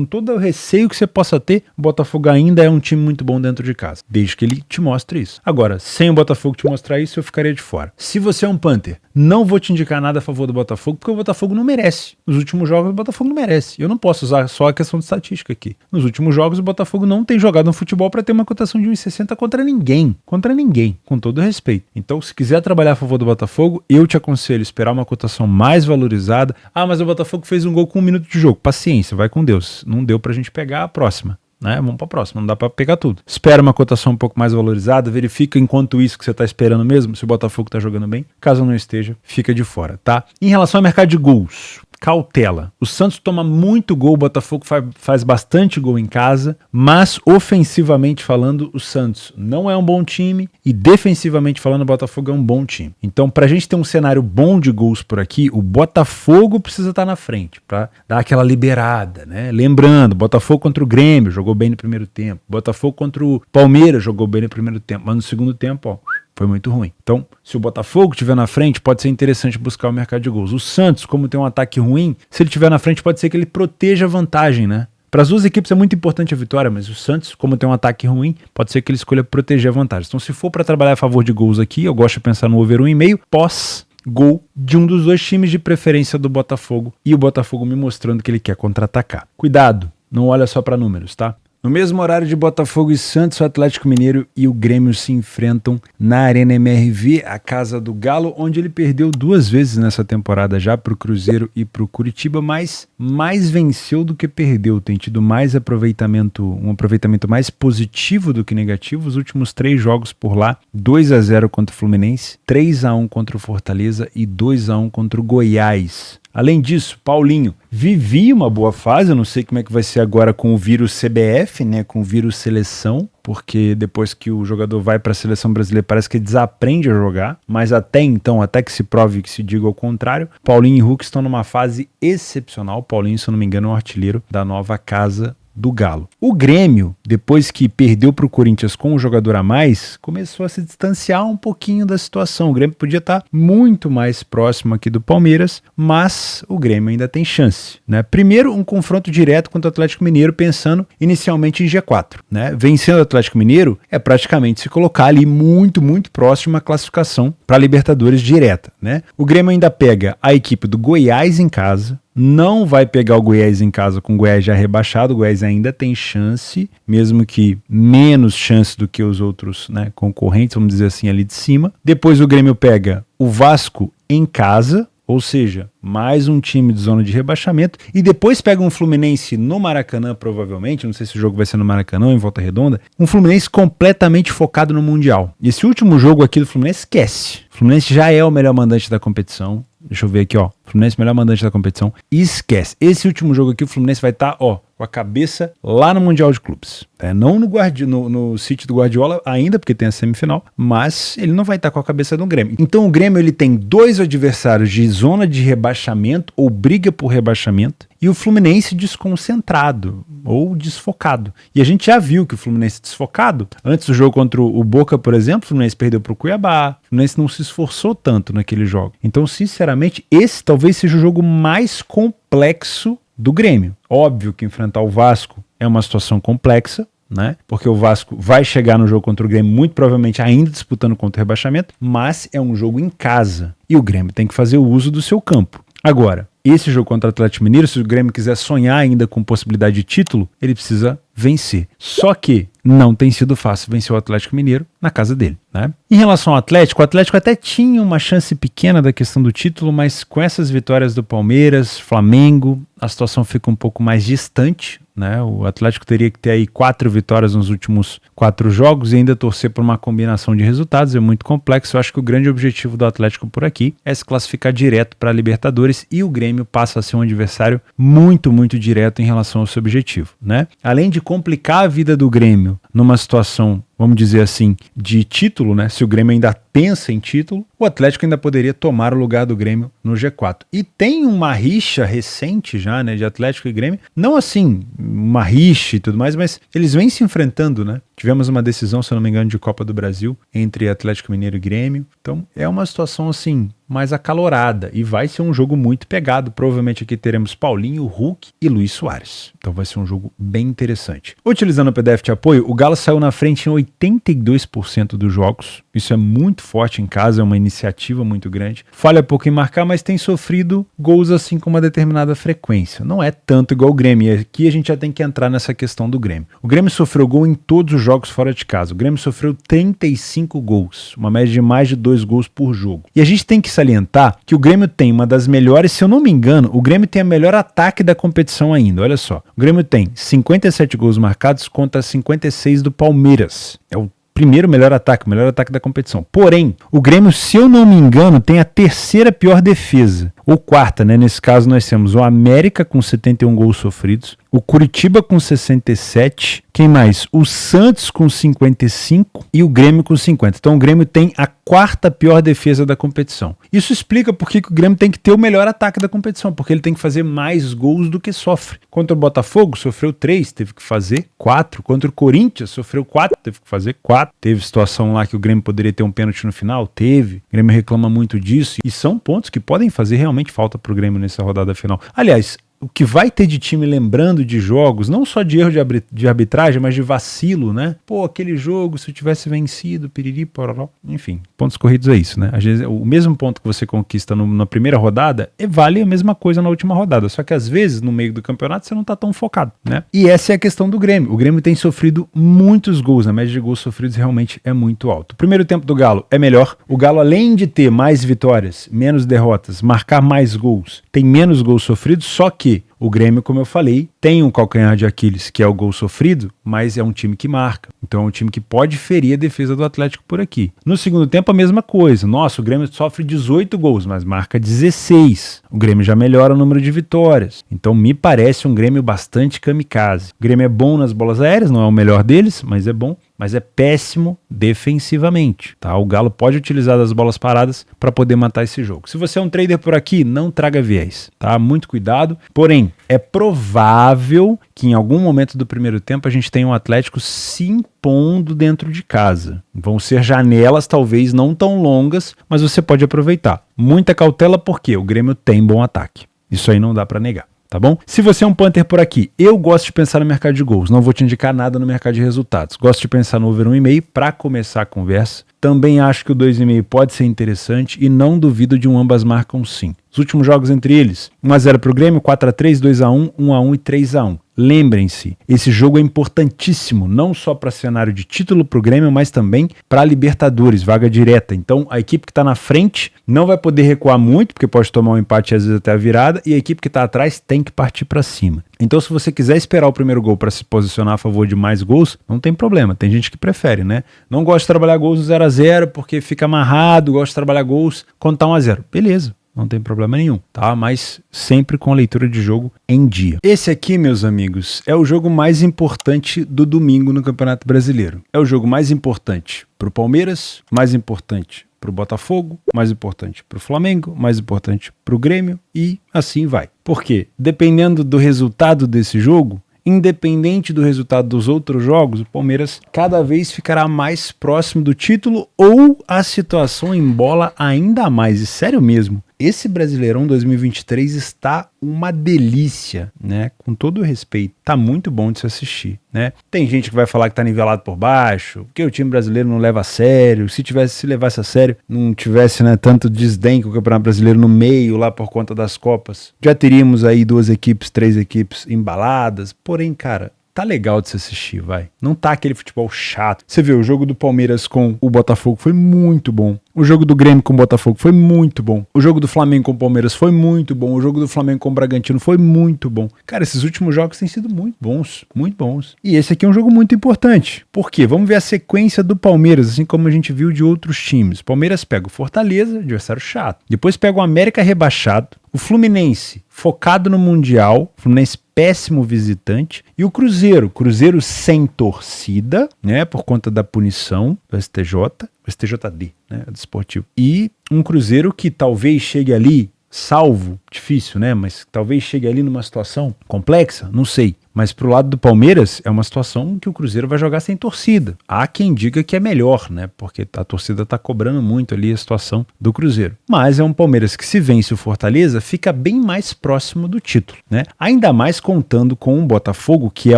todo o receio que você possa ter. O Botafogo ainda é um time muito bom dentro de casa, desde que ele te mostre isso. Agora, sem o Botafogo te mostrar isso, eu ficaria de fora. Se você é um Panther, não vou te indicar nada a favor do Botafogo, porque o Botafogo não merece. Nos últimos jogos, o Botafogo não merece. Eu não posso usar só a questão de estatística aqui. Nos últimos jogos, o Botafogo não tem jogado no futebol para ter uma cotação de 1,60 contra ninguém. Contra ninguém, com todo respeito. Então, se quiser trabalhar a favor do Botafogo, eu te aconselho a esperar uma cotação mais valorizada. Ah, mas o Botafogo fez um gol com 1 minuto de jogo. Paciência, vai com Deus. Não deu pra gente pegar a próxima, né? Vamos pra próxima, não dá pra pegar tudo. Espera uma cotação um pouco mais valorizada, verifica enquanto isso que você tá esperando mesmo, se o Botafogo tá jogando bem. Caso não esteja, fica de fora, tá? Em relação ao mercado de gols, cautela. O Santos toma muito gol, o Botafogo faz bastante gol em casa, mas ofensivamente falando, o Santos não é um bom time e defensivamente falando, o Botafogo é um bom time. Então, pra gente ter um cenário bom de gols por aqui, o Botafogo precisa estar na frente, pra dar aquela liberada, né? Lembrando, Botafogo contra o Grêmio jogou bem no primeiro tempo, Botafogo contra o Palmeiras jogou bem no primeiro tempo, mas no segundo tempo, ó, foi muito ruim. Então, se o Botafogo estiver na frente, pode ser interessante buscar o mercado de gols. O Santos, como tem um ataque ruim, se ele estiver na frente, pode ser que ele proteja a vantagem, né? Para as duas equipes é muito importante a vitória, mas o Santos, como tem um ataque ruim, pode ser que ele escolha proteger a vantagem. Então, se for para trabalhar a favor de gols aqui, eu gosto de pensar no over 1,5, pós-gol de um dos dois times, de preferência do Botafogo, e o Botafogo me mostrando que ele quer contra-atacar. Cuidado, não olha só para números, tá? No mesmo horário de Botafogo e Santos, o Atlético Mineiro e o Grêmio se enfrentam na Arena MRV, a casa do Galo, onde ele perdeu 2 vezes nessa temporada já para o Cruzeiro e para o Curitiba, mas mais venceu do que perdeu. Tem tido mais aproveitamento, um aproveitamento mais positivo do que negativo. Os últimos 3 jogos por lá, 2-0 contra o Fluminense, 3-1 contra o Fortaleza e 2-1 contra o Goiás. Além disso, Paulinho vivia uma boa fase, eu não sei como é que vai ser agora com o vírus CBF, né, com o vírus seleção, porque depois que o jogador vai para a seleção brasileira parece que ele desaprende a jogar, mas até então, até que se prove que se diga ao contrário, Paulinho e Hulk estão numa fase excepcional. Paulinho, se eu não me engano, é um artilheiro da nova casa do Galo. O Grêmio, depois que perdeu para o Corinthians com um jogador a mais, começou a se distanciar um pouquinho da situação. O Grêmio podia estar muito mais próximo aqui do Palmeiras, mas o Grêmio ainda tem chance, né? Primeiro, um confronto direto contra o Atlético Mineiro, pensando inicialmente em G4, né? Vencendo o Atlético Mineiro é praticamente se colocar ali muito, muito próximo à classificação para a Libertadores direta, né? O Grêmio ainda pega a equipe do Goiás em casa, não vai pegar o Goiás em casa com o Goiás já rebaixado. O Goiás ainda tem chance, mesmo que menos chance do que os outros, né, concorrentes, vamos dizer assim, ali de cima. Depois o Grêmio pega o Vasco em casa, ou seja, mais um time de zona de rebaixamento, e depois pega um Fluminense no Maracanã, provavelmente, não sei se o jogo vai ser no Maracanã ou em Volta Redonda, um Fluminense completamente focado no Mundial. E esse último jogo aqui do Fluminense, esquece. O Fluminense já é o melhor mandante da competição. Deixa eu ver aqui, ó. Fluminense melhor mandante da competição. Esquece. Esse último jogo aqui, o Fluminense vai estar, ó, com a cabeça lá no Mundial de Clubes. Não no City do Guardiola ainda, porque tem a semifinal, mas ele não vai estar com a cabeça no Grêmio. Então o Grêmio ele tem 2 adversários de zona de rebaixamento ou briga por rebaixamento e o Fluminense desconcentrado ou desfocado. E a gente já viu que o Fluminense desfocado, antes do jogo contra o Boca, por exemplo, o Fluminense perdeu para o Cuiabá, o Fluminense não se esforçou tanto naquele jogo. Então, sinceramente, esse talvez seja o jogo mais complexo do Grêmio. Óbvio que enfrentar o Vasco é uma situação complexa, né? Porque o Vasco vai chegar no jogo contra o Grêmio muito provavelmente ainda disputando contra o rebaixamento, mas é um jogo em casa e o Grêmio tem que fazer o uso do seu campo. Agora, esse jogo contra o Atlético Mineiro, se o Grêmio quiser sonhar ainda com possibilidade de título, ele precisa vencer. Só que não tem sido fácil vencer o Atlético Mineiro na casa dele, né? Em relação ao Atlético, o Atlético até tinha uma chance pequena da questão do título, mas com essas vitórias do Palmeiras, Flamengo, a situação fica um pouco mais distante, né? O Atlético teria que ter aí 4 vitórias nos últimos 4 jogos e ainda torcer por uma combinação de resultados, é muito complexo. Eu acho que o grande objetivo do Atlético por aqui é se classificar direto para a Libertadores e o Grêmio passa a ser um adversário muito, muito direto em relação ao seu objetivo, né? Além de complicar a vida do Grêmio numa situação, vamos dizer assim, de título, né? Se o Grêmio ainda pensa em título, o Atlético ainda poderia tomar o lugar do Grêmio no G4. E tem uma rixa recente já, né, de Atlético e Grêmio, não assim, uma rixa e tudo mais, mas eles vêm se enfrentando, né? Tivemos uma decisão, se eu não me engano, de Copa do Brasil entre Atlético Mineiro e Grêmio. Então, é uma situação assim, mais acalorada e vai ser um jogo muito pegado. Provavelmente aqui teremos Paulinho, Hulk e Luis Soares. Então vai ser um jogo bem interessante. Utilizando o PDF de apoio, o Galo saiu na frente em 82% dos jogos. Isso é muito forte em casa, é uma iniciativa muito grande. Falha pouco em marcar, mas tem sofrido gols assim com uma determinada frequência. Não é tanto igual o Grêmio. E aqui a gente já tem que entrar nessa questão do Grêmio. O Grêmio sofreu gol em todos os jogos fora de casa. O Grêmio sofreu 35 gols, uma média de mais de 2 gols por jogo. E a gente tem que salientar que o Grêmio tem uma das melhores, se eu não me engano, o Grêmio tem a melhor ataque da competição ainda, olha só. O Grêmio tem 57 gols marcados contra 56 do Palmeiras. É o primeiro melhor ataque da competição. Porém, o Grêmio, se eu não me engano, tem a terceira pior defesa. Ou quarta, né? Nesse caso nós temos o América com 71 gols sofridos, o Curitiba com 67, quem mais? O Santos com 55 e o Grêmio com 50. Então o Grêmio tem a quarta pior defesa da competição. Isso explica por que o Grêmio tem que ter o melhor ataque da competição, porque ele tem que fazer mais gols do que sofre. Contra o Botafogo sofreu 3, teve que fazer 4. Contra o Corinthians sofreu 4, teve que fazer 4. Teve situação lá que o Grêmio poderia ter um pênalti no final, teve. O Grêmio reclama muito disso e são pontos que podem fazer realmente falta pro Grêmio nessa rodada final. Aliás, o que vai ter de time lembrando de jogos, não só de erro de arbitragem, mas de vacilo, né? Pô, aquele jogo, se eu tivesse vencido, piriri, pororó. Enfim, pontos corridos é isso, né? Às vezes, o mesmo ponto que você conquista na primeira rodada, vale a mesma coisa na última rodada. Só que às vezes, no meio do campeonato, você não tá tão focado, né? E essa é a questão do Grêmio. O Grêmio tem sofrido muitos gols. A média de gols sofridos realmente é muito alta. O primeiro tempo do Galo é melhor. O Galo, além de ter mais vitórias, menos derrotas, marcar mais gols, tem menos gols sofridos, só que o Grêmio, como eu falei, tem um calcanhar de Aquiles, que é o gol sofrido, mas é um time que marca. Então é um time que pode ferir a defesa do Atlético por aqui. No segundo tempo, a mesma coisa. Nossa, o Grêmio sofre 18 gols, mas marca 16. O Grêmio já melhora o número de vitórias. Então me parece um Grêmio bastante kamikaze. O Grêmio é bom nas bolas aéreas, não é o melhor deles, mas é bom. Mas é péssimo defensivamente, tá? O Galo pode utilizar das bolas paradas para poder matar esse jogo. Se você é um trader por aqui, não traga viés, tá? Muito cuidado. Porém, é provável que em algum momento do primeiro tempo a gente tenha um Atlético se impondo dentro de casa. Vão ser janelas talvez não tão longas, mas você pode aproveitar. Muita cautela porque o Grêmio tem bom ataque. Isso aí não dá para negar. Tá bom? Se você é um punter por aqui, eu gosto de pensar no mercado de gols, não vou te indicar nada no mercado de resultados. Gosto de pensar no over 1,5 para começar a conversa. Também acho que o 2,5 pode ser interessante e não duvido de um ambas marcam sim. Os últimos jogos entre eles, 1-0 para o Grêmio, 4-3, 2-1, 1-1 e 3-1. Lembrem-se, esse jogo é importantíssimo, não só para cenário de título para o Grêmio, mas também para Libertadores, vaga direta. Então a equipe que está na frente não vai poder recuar muito, porque pode tomar um empate e às vezes até a virada, e a equipe que está atrás tem que partir para cima. Então se você quiser esperar o primeiro gol para se posicionar a favor de mais gols, não tem problema, tem gente que prefere, né? Não gosta de trabalhar gols no 0-0 porque fica amarrado, gosta de trabalhar gols quando está 1-0. Beleza. não tem problema nenhum, tá? Mas sempre com a leitura de jogo em dia. Esse aqui, meus amigos, é o jogo mais importante do domingo no Campeonato Brasileiro. É o jogo mais importante para o Palmeiras, mais importante para o Botafogo, mais importante para o Flamengo, mais importante para o Grêmio e assim vai. Por quê? Dependendo do resultado desse jogo, independente do resultado dos outros jogos, o Palmeiras cada vez ficará mais próximo do título ou a situação embola ainda mais. E sério mesmo, esse Brasileirão 2023 está uma delícia, né? Com todo o respeito, tá muito bom de se assistir, né? Tem gente que vai falar que tá nivelado por baixo, que o time brasileiro não leva a sério, se levasse a sério, não tivesse, né, tanto desdém com o Campeonato Brasileiro no meio, lá por conta das Copas, já teríamos aí 3 equipes embaladas, porém, cara, tá legal de se assistir, vai. Não tá aquele futebol chato. Você vê, o jogo do Palmeiras com o Botafogo foi muito bom. O jogo do Grêmio com o Botafogo foi muito bom. O jogo do Flamengo com o Palmeiras foi muito bom. O jogo do Flamengo com o Bragantino foi muito bom. Cara, esses últimos jogos têm sido muito bons, muito bons. E esse aqui é um jogo muito importante. Por quê? Vamos ver a sequência do Palmeiras, assim como a gente viu de outros times. O Palmeiras pega o Fortaleza, adversário chato. Depois pega o América rebaixado. O Fluminense focado no Mundial. O Fluminense péssimo visitante. E o Cruzeiro sem torcida, né, por conta da punição do STJD, né, do esportivo. E um Cruzeiro que talvez chegue ali, salvo, difícil, né, mas talvez chegue ali numa situação complexa, não sei. Mas pro lado do Palmeiras é uma situação que o Cruzeiro vai jogar sem torcida. Há quem diga que é melhor, né? Porque a torcida tá cobrando muito ali a situação do Cruzeiro. Mas é um Palmeiras que, se vence o Fortaleza, fica bem mais próximo do título, né? Ainda mais contando com um Botafogo, que é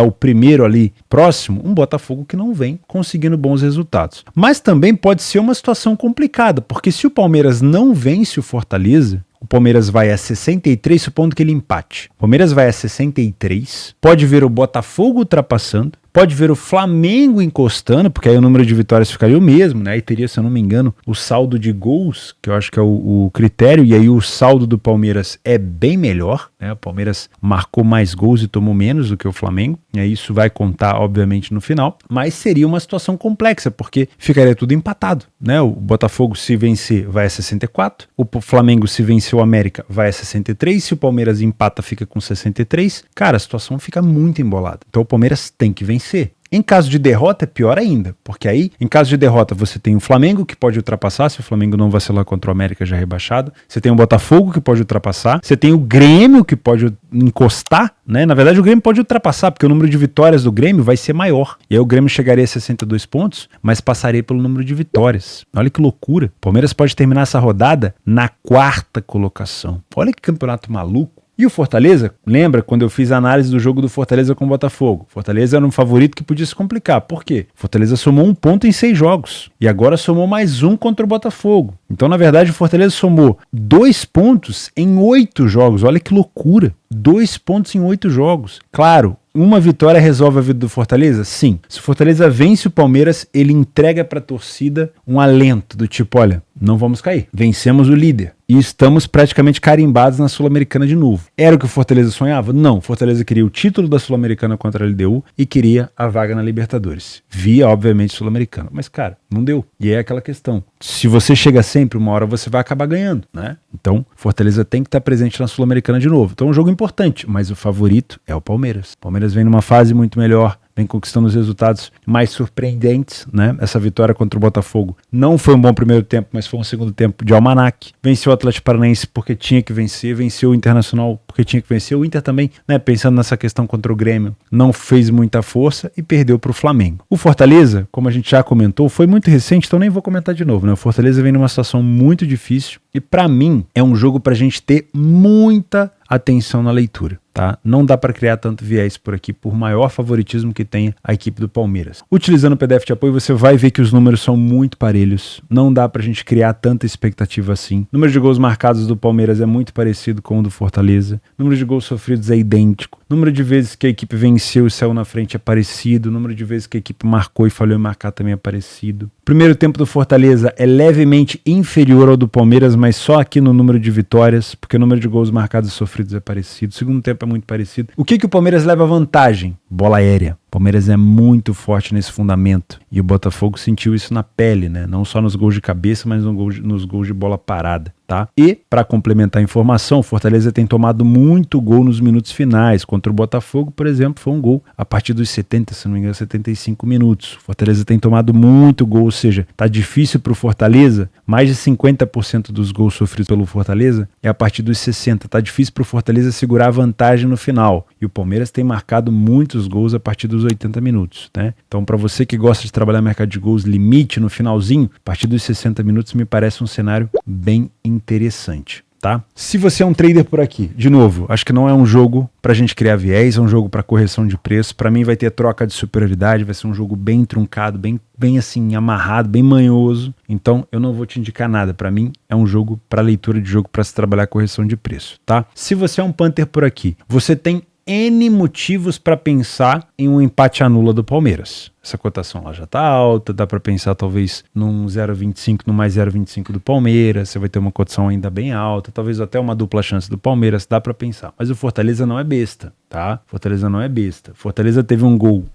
o primeiro ali próximo, um Botafogo que não vem conseguindo bons resultados. Mas também pode ser uma situação complicada, porque se o Palmeiras não vence o Fortaleza, o Palmeiras vai a 63, supondo que ele empate. O Palmeiras vai a 63, pode ver o Botafogo ultrapassando, pode ver o Flamengo encostando, porque aí o número de vitórias ficaria o mesmo, né? Aí teria, se eu não me engano, o saldo de gols, que eu acho que é o critério, e aí o saldo do Palmeiras é bem melhor, né? O Palmeiras marcou mais gols e tomou menos do que o Flamengo, e aí isso vai contar, obviamente, no final, mas seria uma situação complexa, porque ficaria tudo empatado, né? O Botafogo, se vencer, vai a 64, o Flamengo, se vencer o América, vai a 63, se o Palmeiras empata, fica com 63, cara, a situação fica muito embolada. Então o Palmeiras tem que vencer. Em caso de derrota é pior ainda, porque aí, em caso de derrota, você tem o Flamengo que pode ultrapassar, se o Flamengo não vacilar contra o América já rebaixado, você tem o Botafogo que pode ultrapassar, você tem o Grêmio que pode encostar, né? Na verdade o Grêmio pode ultrapassar, porque o número de vitórias do Grêmio vai ser maior, e aí o Grêmio chegaria a 62 pontos, mas passaria pelo número de vitórias. Olha que loucura, o Palmeiras pode terminar essa rodada na 4ª colocação. Olha que campeonato maluco. E o Fortaleza, lembra quando eu fiz a análise do jogo do Fortaleza com o Botafogo? Fortaleza era um favorito que podia se complicar. Por quê? Fortaleza somou 1 ponto em 6 jogos. E agora somou mais 1 contra o Botafogo. Então, na verdade, o Fortaleza somou 2 pontos em 8 jogos. Olha que loucura. 2 pontos em 8 jogos. Claro, uma vitória resolve a vida do Fortaleza? Sim. Se o Fortaleza vence o Palmeiras, ele entrega para a torcida um alento do tipo, olha, não vamos cair. Vencemos o líder. E estamos praticamente carimbados na Sul-Americana de novo. Era o que o Fortaleza sonhava? Não. O Fortaleza queria o título da Sul-Americana contra a LDU e queria a vaga na Libertadores. Via, obviamente, Sul-Americana. Mas, cara, não deu. E é aquela questão. Se você chega sempre, uma hora você vai acabar ganhando, né? Então, Fortaleza tem que estar presente na Sul-Americana de novo. Então é um jogo importante, mas o favorito é o Palmeiras. O Palmeiras vem numa fase muito melhor, vem conquistando os resultados mais surpreendentes, né? Essa vitória contra o Botafogo não foi um bom primeiro tempo, mas foi um segundo tempo de almanaque. Venceu o Atlético Paranaense porque tinha que vencer, venceu o Internacional porque tinha que vencer. O Inter também, né, pensando nessa questão contra o Grêmio, não fez muita força e perdeu para o Flamengo. O Fortaleza, como a gente já comentou, foi muito recente, então nem vou comentar de novo, né? O Fortaleza vem numa situação muito difícil e para mim é um jogo pra gente ter muita atenção na leitura, tá? Não dá para criar tanto viés por aqui, por maior favoritismo que tenha a equipe do Palmeiras. Utilizando o PDF de apoio, você vai ver que os números são muito parelhos. Não dá pra gente criar tanta expectativa assim. O número de gols marcados do Palmeiras é muito parecido com o do Fortaleza. O número de gols sofridos é idêntico. O número de vezes que a equipe venceu e saiu na frente é parecido. O número de vezes que a equipe marcou e falhou em marcar também é parecido. O primeiro tempo do Fortaleza é levemente inferior ao do Palmeiras, mas só aqui no número de vitórias, porque o número de gols marcados e sofridos é parecido. O segundo tempo é muito parecido. O que o Palmeiras leva vantagem? Bola aérea. Palmeiras é muito forte nesse fundamento e o Botafogo sentiu isso na pele, né? Não só nos gols de cabeça, mas nos gols de bola parada, tá? E, para complementar a informação, o Fortaleza tem tomado muito gol nos minutos finais. Contra o Botafogo, por exemplo, foi um gol a partir dos 70, se não me engano, 75 minutos. O Fortaleza tem tomado muito gol, ou seja, tá difícil pro Fortaleza. Mais de 50% dos gols sofridos pelo Fortaleza é a partir dos 60. Tá difícil pro Fortaleza segurar a vantagem no final. E o Palmeiras tem marcado muitos gols a partir dos 80 minutos, né? Então, para você que gosta de trabalhar mercado de gols limite no finalzinho, a partir dos 60 minutos me parece um cenário bem interessante, tá? Se você é um trader por aqui, de novo, acho que não é um jogo pra gente criar viés, é um jogo para correção de preço. Para mim vai ter troca de superioridade, vai ser um jogo bem truncado, bem assim amarrado, bem manhoso. Então eu não vou te indicar nada. Para mim é um jogo para leitura de jogo para se trabalhar correção de preço, tá? Se você é um punter por aqui, você tem N motivos para pensar em um empate anula do Palmeiras. Essa cotação lá já tá alta, dá para pensar talvez num 0,25, no mais 0,25 do Palmeiras, você vai ter uma cotação ainda bem alta, talvez até uma dupla chance do Palmeiras, dá para pensar. Mas o Fortaleza não é besta, tá? Fortaleza não é besta. Fortaleza teve um gol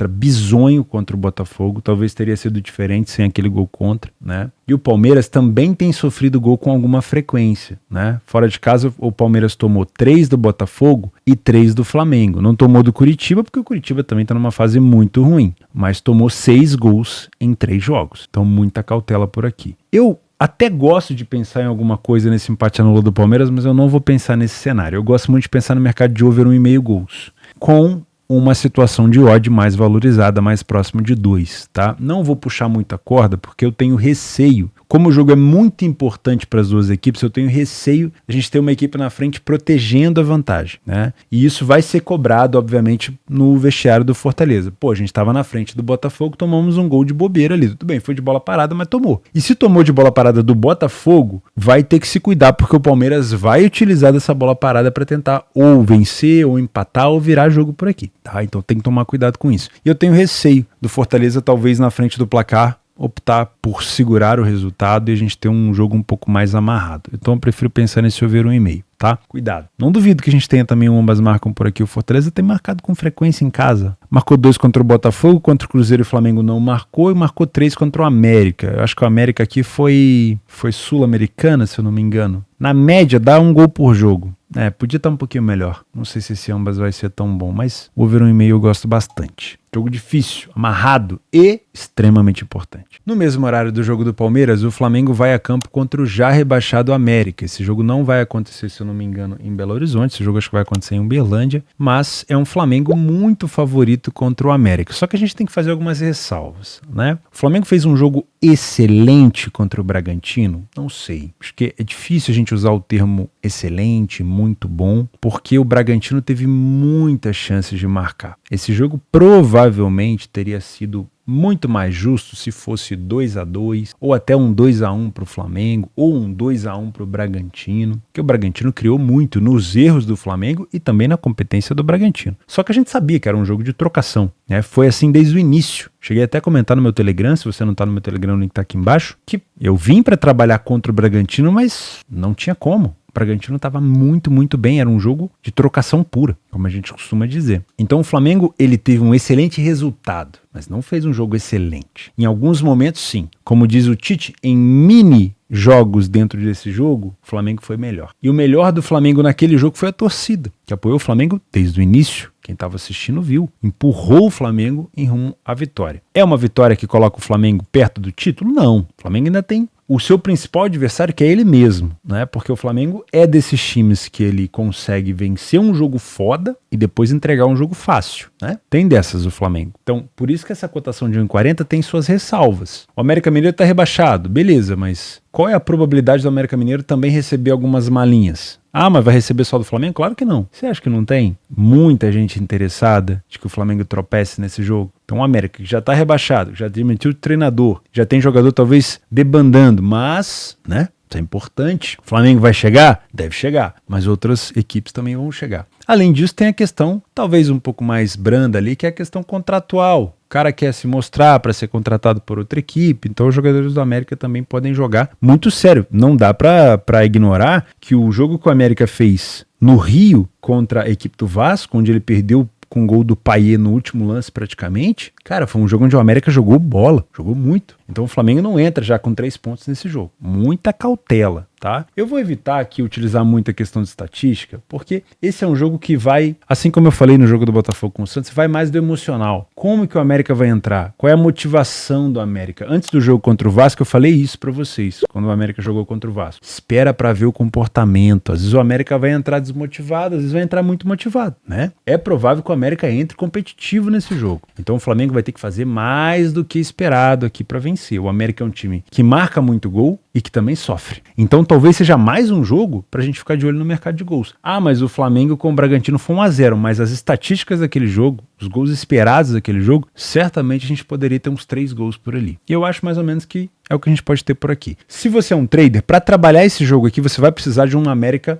bizonho contra o Botafogo, talvez teria sido diferente sem aquele gol contra, né? E o Palmeiras também tem sofrido gol com alguma frequência, né? Fora de casa, o Palmeiras tomou 3 do Botafogo e 3 do Flamengo. Não tomou do Curitiba, porque o Curitiba também tá numa fase muito ruim, mas tomou 6 gols em 3 jogos. Então, muita cautela por aqui. Eu até gosto de pensar em alguma coisa nesse empate anula do Palmeiras, mas eu não vou pensar nesse cenário. Eu gosto muito de pensar no mercado de over 1,5 gols, com uma situação de odd mais valorizada, mais próximo de 2, tá? Não vou puxar muita corda, porque eu tenho receio. Como o jogo é muito importante para as duas equipes, eu tenho receio de a gente ter uma equipe na frente protegendo a vantagem, né? E isso vai ser cobrado, obviamente, no vestiário do Fortaleza. Pô, a gente estava na frente do Botafogo, tomamos um gol de bobeira ali. Tudo bem, foi de bola parada, mas tomou. E se tomou de bola parada do Botafogo, vai ter que se cuidar, porque o Palmeiras vai utilizar dessa bola parada para tentar ou vencer, ou empatar, ou virar jogo por aqui, tá? Então tem que tomar cuidado com isso. E eu tenho receio do Fortaleza, talvez na frente do placar, optar por segurar o resultado e a gente ter um jogo um pouco mais amarrado. Então eu prefiro pensar nesse over 1,5, tá? Cuidado. Não duvido que a gente tenha também ambas marcam por aqui. O Fortaleza tem marcado com frequência em casa. Marcou 2 contra o Botafogo, contra o Cruzeiro e o Flamengo não marcou, e marcou 3 contra o América. Eu acho que o América aqui foi Sul-Americana, se eu não me engano. Na média, dá um gol por jogo. Podia estar um pouquinho melhor. Não sei se esse ambas vai ser tão bom, mas o over 1,5 eu gosto bastante. Jogo difícil, amarrado e extremamente importante. No mesmo horário do jogo do Palmeiras, o Flamengo vai a campo contra o já rebaixado América. Esse jogo não vai acontecer, se eu não me engano, em Belo Horizonte. Esse jogo acho que vai acontecer em Uberlândia, mas é um Flamengo muito favorito contra o América. Só que a gente tem que fazer algumas ressalvas, né? O Flamengo fez um jogo excelente contra o Bragantino? Não sei. Acho que é difícil a gente usar o termo excelente, muito bom, porque o Bragantino teve muitas chances de marcar. Esse jogo provavelmente teria sido muito mais justo se fosse 2-2, ou até um 2-1 para o Flamengo, ou um 2-1 para o Bragantino, que o Bragantino criou muito nos erros do Flamengo e também na competência do Bragantino. Só que a gente sabia que era um jogo de trocação, né? Foi assim desde o início. Cheguei até a comentar no meu Telegram, se você não está no meu Telegram, o link está aqui embaixo, que eu vim para trabalhar contra o Bragantino, mas não tinha como. O Bragantino estava muito, muito bem, era um jogo de trocação pura, como a gente costuma dizer. Então o Flamengo, ele teve um excelente resultado, mas não fez um jogo excelente. Em alguns momentos, sim. Como diz o Tite, em mini jogos dentro desse jogo, o Flamengo foi melhor. E o melhor do Flamengo naquele jogo foi a torcida, que apoiou o Flamengo desde o início. Quem estava assistindo viu, empurrou o Flamengo em rumo à vitória. É uma vitória que coloca o Flamengo perto do título? Não. O Flamengo ainda tem o seu principal adversário, que é ele mesmo, né? Porque o Flamengo é desses times que ele consegue vencer um jogo foda e depois entregar um jogo fácil, né? Tem dessas o Flamengo. Então, por isso que essa cotação de 1,40 tem suas ressalvas. O América Mineiro tá rebaixado, beleza, mas qual é a probabilidade do América Mineiro também receber algumas malinhas? Ah, mas vai receber só do Flamengo? Claro que não. Você acha que não tem muita gente interessada de que o Flamengo tropece nesse jogo? Então o América, que já tá rebaixado, já demitiu o treinador, já tem jogador talvez debandando, mas, né? Isso é importante. O Flamengo vai chegar? Deve chegar, mas outras equipes também vão chegar. Além disso, tem a questão, talvez um pouco mais branda ali, que é a questão contratual. O cara quer se mostrar para ser contratado por outra equipe, então os jogadores do América também podem jogar muito sério. Não dá para ignorar que o jogo que o América fez no Rio contra a equipe do Vasco, onde ele perdeu com o gol do Payet no último lance praticamente, cara, foi um jogo onde o América jogou bola, jogou muito. Então o Flamengo não entra já com 3 pontos nesse jogo. Muita cautela, tá? Eu vou evitar aqui utilizar muito a questão de estatística, porque esse é um jogo que vai, assim como eu falei no jogo do Botafogo com o Santos, vai mais do emocional. Como que o América vai entrar? Qual é a motivação do América? Antes do jogo contra o Vasco, eu falei isso pra vocês, quando o América jogou contra o Vasco. Espera pra ver o comportamento. Às vezes o América vai entrar desmotivado, às vezes vai entrar muito motivado, né? É provável que o América entre competitivo nesse jogo. Então o Flamengo vai ter que fazer mais do que esperado aqui pra vencer. O América é um time que marca muito gol e que também sofre. Então talvez seja mais um jogo pra gente ficar de olho no mercado de gols. Ah, mas o Flamengo com o Bragantino foi 1-0, mas as estatísticas daquele jogo, os gols esperados daquele jogo, certamente a gente poderia ter uns 3 gols por ali. E eu acho mais ou menos que é o que a gente pode ter por aqui. Se você é um trader, pra trabalhar esse jogo aqui, você vai precisar de um América,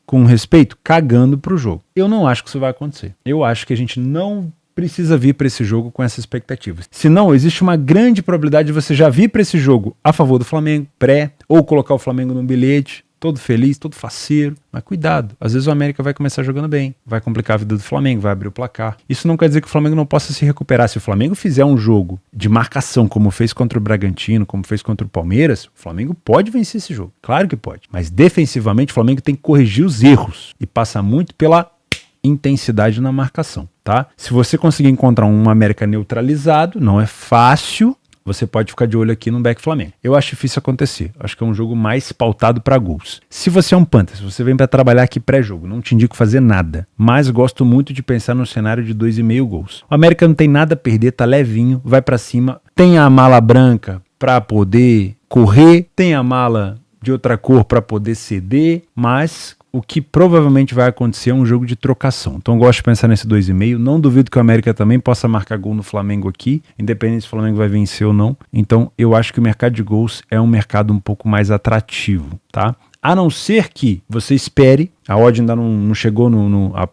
com respeito, cagando pro jogo. Eu não acho que isso vai acontecer. Eu acho que a gente não precisa vir para esse jogo com essa expectativa. Se não, existe uma grande probabilidade de você já vir para esse jogo a favor do Flamengo, ou colocar o Flamengo num bilhete, todo feliz, todo faceiro. Mas cuidado, às vezes o América vai começar jogando bem, vai complicar a vida do Flamengo, vai abrir o placar. Isso não quer dizer que o Flamengo não possa se recuperar. Se o Flamengo fizer um jogo de marcação, como fez contra o Bragantino, como fez contra o Palmeiras, o Flamengo pode vencer esse jogo. Claro que pode. Mas defensivamente o Flamengo tem que corrigir os erros e passa muito pela intensidade na marcação, tá? Se você conseguir encontrar um América neutralizado, não é fácil, você pode ficar de olho aqui no back Flamengo. Eu acho difícil acontecer. Acho que é um jogo mais pautado para gols. Se você é um Panther, se você vem para trabalhar aqui pré-jogo, não te indico fazer nada, mas gosto muito de pensar no cenário de 2,5 gols. O América não tem nada a perder, tá levinho, vai para cima, tem a mala branca para poder correr, tem a mala de outra cor para poder ceder, mas o que provavelmente vai acontecer é um jogo de trocação. Então eu gosto de pensar nesse 2,5. Não duvido que o América também possa marcar gol no Flamengo aqui, independente se o Flamengo vai vencer ou não. Então eu acho que o mercado de gols é um mercado um pouco mais atrativo, tá? A não ser que você espere, a odd ainda não chegou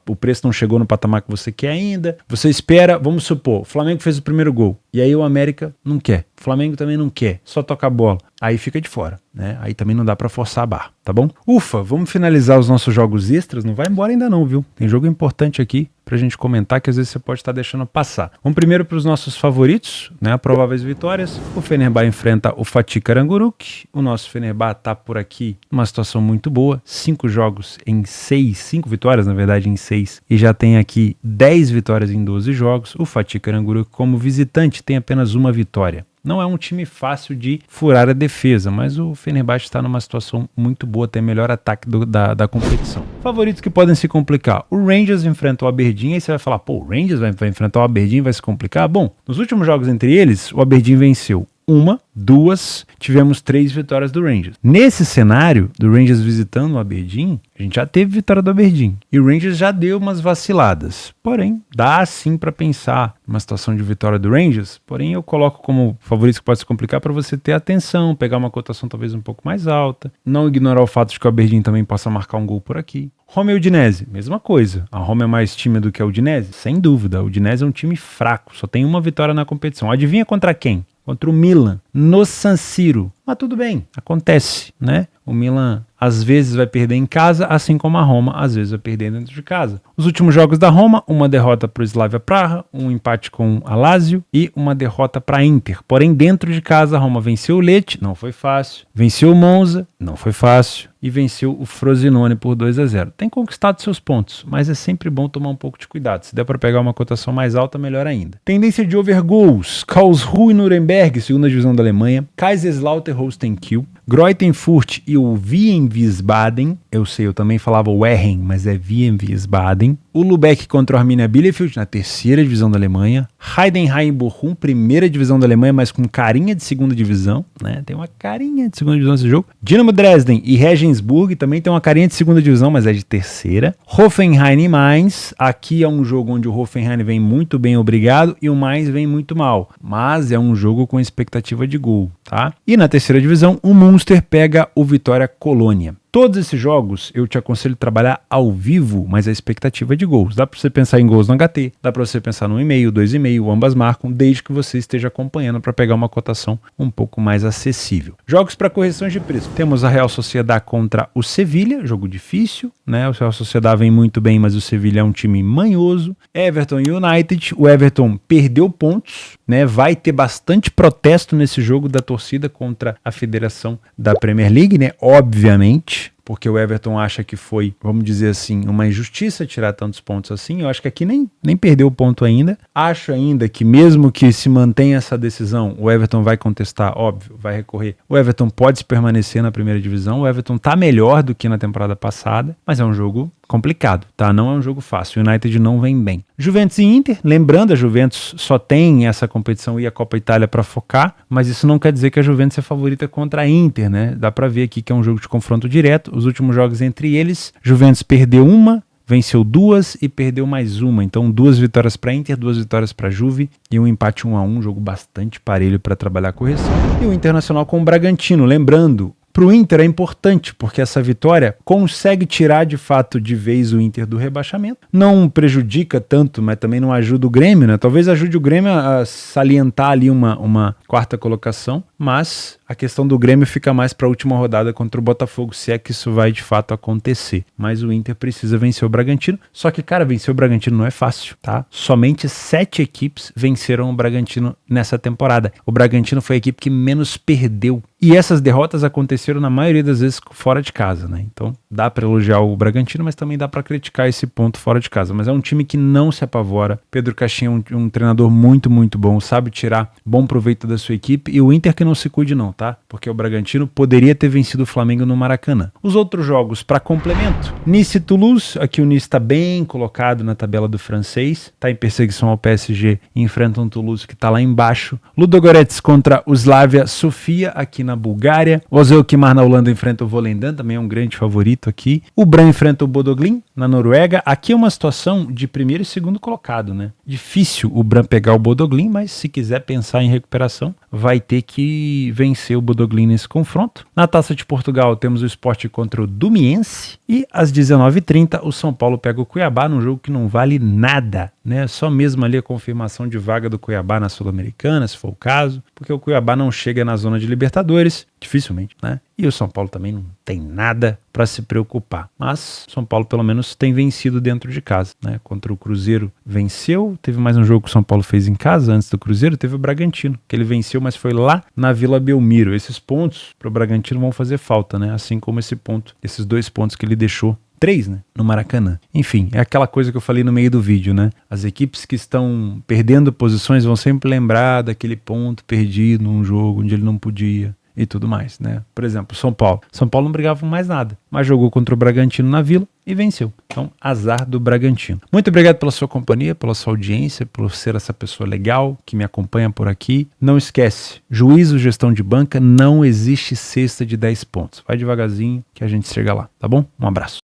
o preço não chegou no patamar que você quer ainda. Você espera, vamos supor, o Flamengo fez o primeiro gol, e aí o América não quer. O Flamengo também não quer, só toca a bola. Aí fica de fora, né? Aí também não dá pra forçar a barra, tá bom? Ufa, vamos finalizar os nossos jogos extras. Não vai embora ainda não, viu? Tem jogo importante aqui pra gente comentar que às vezes você pode estar deixando passar. Vamos primeiro pros nossos favoritos, né? Prováveis vitórias. O Fenerbahçe enfrenta o Fatih Karagümrük. O nosso Fenerbahçe tá por aqui numa situação muito boa. 5 jogos em 6, 5 vitórias na verdade em 6. E já tem aqui 10 vitórias em 12 jogos. O Fatih Karagümrük como visitante tem apenas uma vitória. Não é um time fácil de furar a defesa, mas o Fenerbahçe está numa situação muito boa, tem o melhor ataque da competição. Favoritos que podem se complicar. O Rangers enfrenta o Aberdeen, aí você vai falar, pô, o Rangers vai enfrentar o Aberdeen, vai se complicar? Bom, nos últimos jogos entre eles, o Aberdeen venceu 1, 2, tivemos 3 vitórias do Rangers. Nesse cenário do Rangers visitando o Aberdeen, a gente já teve vitória do Aberdeen. E o Rangers já deu umas vaciladas. Porém, dá sim para pensar numa situação de vitória do Rangers. Porém, eu coloco como favoritos que pode se complicar para você ter atenção, pegar uma cotação talvez um pouco mais alta, não ignorar o fato de que o Aberdeen também possa marcar um gol por aqui. Roma e Udinese, mesma coisa. A Roma é mais time do que a Udinese? Sem dúvida. A Udinese é um time fraco, só tem uma vitória na competição. Adivinha contra quem? Contra o Milan, no San Siro. Mas tudo bem, acontece, né? O Milan às vezes vai perder em casa, assim como a Roma às vezes vai perder dentro de casa. Os últimos jogos da Roma, uma derrota para o Slavia Praha, um empate com a Lazio e uma derrota para a Inter. Porém, dentro de casa, a Roma venceu o Lecce, não foi fácil. Venceu o Monza, não foi fácil. E venceu o Frosinone por 2-0. Tem conquistado seus pontos, mas é sempre bom tomar um pouco de cuidado. Se der para pegar uma cotação mais alta, melhor ainda. Tendência de over goals. Karlsruhe e Nuremberg, segunda divisão da Alemanha. Kaiserslautern Holstein Kiel. Greuther Fürth e o Wien Wiesbaden. Eu sei, eu também falava o Erren, mas é Wien Wiesbaden. O Lübeck contra o Arminia Bielefeld, na terceira divisão da Alemanha. Heidenheim Bochum, primeira divisão da Alemanha, mas com carinha de segunda divisão, né? Tem uma carinha de segunda divisão nesse jogo. Dinamo Dresden e Regensburg também tem uma carinha de segunda divisão, mas é de terceira. Hoffenheim e Mainz, aqui é um jogo onde o Hoffenheim vem muito bem, obrigado, e o Mainz vem muito mal. Mas é um jogo com expectativa de gol, tá? E na terceira divisão, o Münster pega o Vitória Colônia. Todos esses jogos eu te aconselho a trabalhar ao vivo, mas a expectativa é de gols. Dá para você pensar em gols no HT, dá para você pensar no 1,5, 2,5, ambas marcam, desde que você esteja acompanhando para pegar uma cotação um pouco mais acessível. Jogos para correções de preço. Temos a Real Sociedad contra o Sevilha, jogo difícil, né? O Real Sociedad vem muito bem, mas o Sevilha é um time manhoso. Everton e United, o Everton perdeu pontos, né? Vai ter bastante protesto nesse jogo da torcida contra a Federação da Premier League, né? Obviamente, porque o Everton acha que foi, vamos dizer assim, uma injustiça tirar tantos pontos assim. Eu acho que aqui nem perdeu o ponto ainda. Acho ainda que mesmo que se mantenha essa decisão, o Everton vai contestar, óbvio, vai recorrer. O Everton pode permanecer na primeira divisão. O Everton tá melhor do que na temporada passada, mas é um jogo complicado, tá? Não é um jogo fácil. O United não vem bem. Juventus e Inter, lembrando, a Juventus só tem essa competição e a Copa Itália para focar, mas isso não quer dizer que a Juventus é favorita contra a Inter, né? Dá para ver aqui que é um jogo de confronto direto. Os últimos jogos entre eles, Juventus perdeu uma, venceu 2 e perdeu mais uma. Então 2 vitórias para Inter, 2 vitórias para Juve e um empate 1-1, jogo bastante parelho para trabalhar a correção. E o Internacional com o Bragantino, lembrando, para o Inter é importante, porque essa vitória consegue tirar de fato de vez o Inter do rebaixamento. Não prejudica tanto, mas também não ajuda o Grêmio, né? Talvez ajude o Grêmio a salientar ali uma quarta colocação, mas a questão do Grêmio fica mais para a última rodada contra o Botafogo, se é que isso vai de fato acontecer. Mas o Inter precisa vencer o Bragantino. Só que, cara, vencer o Bragantino não é fácil, tá? Somente 7 equipes venceram o Bragantino nessa temporada. O Bragantino foi a equipe que menos perdeu. E essas derrotas aconteceram na maioria das vezes fora de casa, né? Então dá para elogiar o Bragantino, mas também dá para criticar esse ponto fora de casa. Mas é um time que não se apavora. Pedro Caixinha é um treinador muito, muito bom, sabe tirar bom proveito da sua equipe. E o Inter que não se cuide não, tá? Porque o Bragantino poderia ter vencido o Flamengo no Maracanã. Os outros jogos para complemento. Nice e Toulouse, aqui o Nice está bem colocado na tabela do francês, está em perseguição ao PSG e enfrenta um Toulouse que está lá embaixo. Ludogorets contra o Slavia Sofia, aqui na Bulgária. O Zeukimar na Holanda enfrenta o Volendam, também é um grande favorito aqui. O Brann enfrenta o Bodoglin na Noruega. Aqui é uma situação de primeiro e segundo colocado, né? Difícil o Brann pegar o Bodoglin, mas se quiser pensar em recuperação, vai ter que vencer o Bodoglin nesse confronto. Na Taça de Portugal temos o Sport contra o Dumiense e às 19h30 o São Paulo pega o Cuiabá num jogo que não vale nada, né? Só mesmo ali a confirmação de vaga do Cuiabá na Sul-Americana, se for o caso, porque o Cuiabá não chega na zona de Libertadores, dificilmente, né? E o São Paulo também não tem nada para se preocupar. Mas São Paulo pelo menos tem vencido dentro de casa, né? Contra o Cruzeiro venceu, teve mais um jogo que o São Paulo fez em casa antes do Cruzeiro, teve o Bragantino, que ele venceu, mas foi lá na Vila Belmiro. Esses pontos para o Bragantino vão fazer falta, né? Assim como esses 2 pontos que ele deixou. 3, né? No Maracanã. Enfim, é aquela coisa que eu falei no meio do vídeo, né? As equipes que estão perdendo posições vão sempre lembrar daquele ponto perdido num jogo onde ele não podia e tudo mais, né? Por exemplo, São Paulo. São Paulo não brigava por mais nada, mas jogou contra o Bragantino na Vila e venceu. Então, azar do Bragantino. Muito obrigado pela sua companhia, pela sua audiência, por ser essa pessoa legal que me acompanha por aqui. Não esquece, juízo, gestão de banca, não existe cesta de 10 pontos. Vai devagarzinho que a gente chega lá, tá bom? Um abraço.